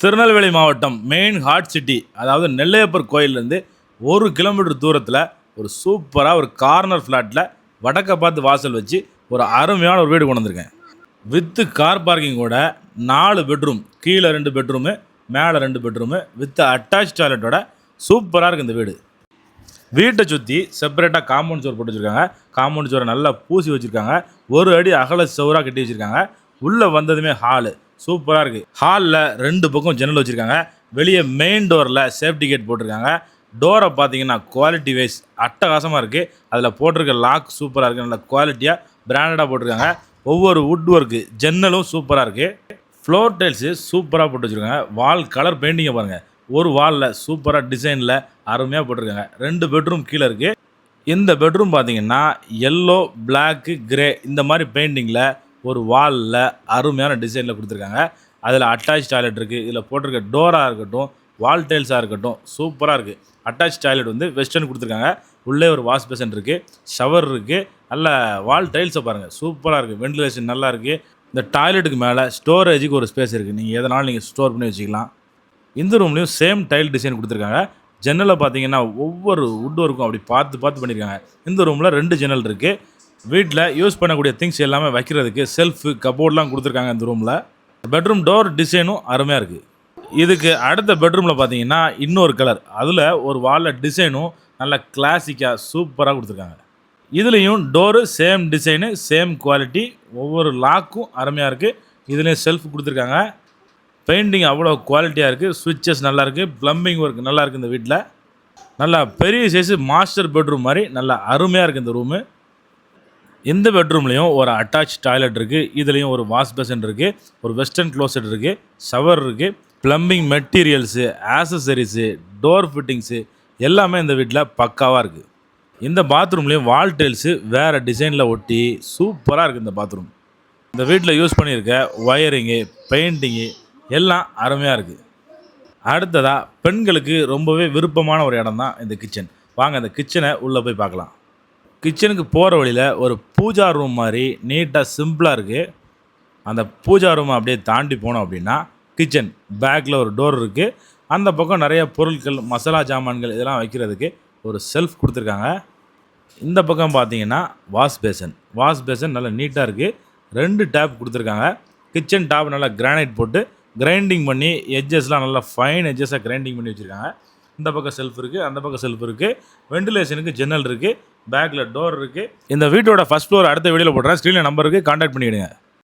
திருநெல்வேலி மாவட்டம் main heart city, அதாவது நெல்லையப்பர் கோயிலேருந்து 1 கிலோமீட்டர் தூரத்தில் ஒரு சூப்பராக ஒரு கார்னர் ஃப்ளாட்டில் வடக்க பார்த்து வாசல் வச்சு ஒரு அருமையான ஒரு வீடு கொண்டு வந்திருக்கேன். வித்து கார் பார்க்கிங்கோட 4 பெட்ரூம், கீழே 2 பெட்ரூமு, மேலே 2 பெட்ரூமு, வித் அட்டாச் டாய்லெட்டோட சூப்பராக இருக்குது இந்த வீடு. வீட்டை சுற்றி செப்பரேட்டாக காம்பவுண்ட் சோர் போட்டு வச்சுருக்காங்க. காம்பவுண்ட் சோரை நல்லா பூசி வச்சுருக்காங்க. 1 அடி அகல சோறாக கட்டி வச்சுருக்காங்க. உள்ளே வந்ததுமே ஹாலு சூப்பராக இருக்குது. ஹாலில் 2 பக்கம் ஜன்னல் வச்சுருக்காங்க. வெளியே மெயின் டோரில் சேஃப்டி கேட் போட்டிருக்காங்க. டோரை பார்த்தீங்கன்னா குவாலிட்டி வைஸ் அட்டகாசமாக இருக்குது. அதில் போட்டிருக்க லாக் சூப்பராக இருக்குது. நல்ல குவாலிட்டியாக பிராண்டடாக போட்டிருக்காங்க. ஒவ்வொரு வுட் ஒர்க்கு ஜன்னலும் சூப்பராக இருக்குது. ஃப்ளோர் டைல்ஸு சூப்பராக போட்டு வச்சுருக்காங்க. வால் கலர் பெயிண்டிங்கை பாருங்கள். ஒரு வாலில் சூப்பராக டிசைனில் அருமையாக போட்டிருக்காங்க. 2 பெட்ரூம் கீழே இருக்குது. இந்த பெட்ரூம் பார்த்தீங்கன்னா எல்லோ, பிளாக்கு, கிரே இந்த மாதிரி பெயிண்டிங்கில் ஒரு வாலில் அருமையான டிசைனில் கொடுத்துருக்காங்க. அதில் அட்டாச் டாய்லெட் இருக்குது. இதில் போட்டிருக்க டோராக இருக்கட்டும், வால் டைல்ஸாக இருக்கட்டும் சூப்பராக இருக்குது. அட்டாச் டாய்லெட் வந்து வெஸ்டர்ன் கொடுத்துருக்காங்க. உள்ளே ஒரு வாஷ் பேசன் இருக்குது, ஷவர் இருக்குது. நல்ல வால் டைல்ஸை பாருங்கள் சூப்பராக இருக்குது. வென்டிலேஷன் நல்லா இருக்குது. இந்த டாய்லெட்டுக்கு மேலே ஸ்டோரேஜுக்கு ஒரு ஸ்பேஸ் இருக்குது. நீங்கள் எதனாலும் நீங்கள் ஸ்டோர் பண்ணி வச்சுக்கலாம். இந்த ரூம்லேயும் சேம் டைல் டிசைன் கொடுத்துருக்காங்க. ஜன்னலை பார்த்தீங்கன்னா ஒவ்வொரு வுட் ஒர்க்கும் அப்படி பார்த்து பண்ணியிருக்காங்க. இந்த ரூமில் 2 ஜன்னல் இருக்குது. வீட்டில் யூஸ் பண்ணக்கூடிய திங்ஸ் எல்லாமே வைக்கிறதுக்கு செல்ஃபு, கபோர்ட்லாம் கொடுத்துருக்காங்க. இந்த ரூமில் பெட்ரூம் டோர் டிசைனும் அருமையாக இருக்குது. இதுக்கு அடுத்த பெட்ரூமில் பார்த்தீங்கன்னா இன்னொரு கலர், அதில் ஒரு வாலில் டிசைனும் நல்ல கிளாசிக்காக சூப்பராக கொடுத்துருக்காங்க. இதுலேயும் door same design, same quality, ஒவ்வொரு லாக்கும் அருமையாக இருக்குது. இதுலேயும் செல்ஃப் கொடுத்துருக்காங்க. பெயிண்டிங் அவ்வளோ குவாலிட்டியாக இருக்குது. சுவிட்சஸ் நல்லாயிருக்கு. ப்ளம்பிங் ஒர்க் நல்லாயிருக்கு. இந்த வீட்டில் நல்லா பெரிய சைஸு மாஸ்டர் பெட்ரூம் மாதிரி நல்லா அருமையாக இருக்குது இந்த ரூமு. இந்த பெட்ரூம்லேயும் ஒரு அட்டாச் டாய்லெட் இருக்குது. இதுலேயும் ஒரு வாஷ் பேசன் இருக்குது, ஒரு வெஸ்டர்ன் க்ளோசெட் இருக்குது, ஷவர் இருக்குது. Plumbing materials, accessories, door fittings எல்லாமே இந்த வீட்டில் பக்காவாக இருக்குது. இந்த பாத்ரூம்லேயும் வால் டைல்ஸு வேறு டிசைனில் ஒட்டி சூப்பராக இருக்குது இந்த பாத்ரூம். இந்த வீட்டில் யூஸ் பண்ணியிருக்க ஒயரிங்கு, பெயிண்டிங்கு எல்லாம் அருமையாக இருக்குது. அடுத்ததாக பெண்களுக்கு ரொம்பவே விருப்பமான ஒரு இடம் தான் இந்த கிச்சன். வாங்க இந்த கிச்சனை உள்ளே போய் பார்க்கலாம். கிச்சனுக்கு போகிற வழியில் ஒரு பூஜா ரூம் மாதிரி நீட்டாக சிம்பிளாக இருக்குது. அந்த பூஜா ரூமை அப்படியே தாண்டி போனோம் அப்படின்னா கிச்சன் பேக்கில் ஒரு டோர் இருக்குது. அந்த பக்கம் நிறைய பொருட்கள், மசாலா ஜாமான்கள் இதெல்லாம் வைக்கிறதுக்கு ஒரு செல்ஃப் கொடுத்துருக்காங்க. இந்த பக்கம் பார்த்தீங்கன்னா வாஷ் பேசன் நல்லா நீட்டாக இருக்குது. 2 டேப் கொடுத்துருக்காங்க. கிச்சன் டாப் நல்லா கிரானைட் போட்டு கிரைண்டிங் பண்ணி எட்ஜஸ்லாம் நல்லா ஃபைன் எட்ஜஸாக கிரைண்டிங் பண்ணி வச்சுருக்காங்க. இந்த பக்கம் செல்ஃப் இருக்குது, அந்த பக்கம் செல்ஃப் இருக்குது. வெண்டிலேஷனுக்கு ஜன்னல் இருக்குது, பேக்கில் டோர் இருக்குது. இந்த வீட்டோட ஃபஸ்ட் ஃப்ளோர் அடுத்த வீடியோவில் போடுறேன். ஸ்க்ரீனில் நம்பருக்கு கான்டாக்ட் பண்ணிவிடுங்க.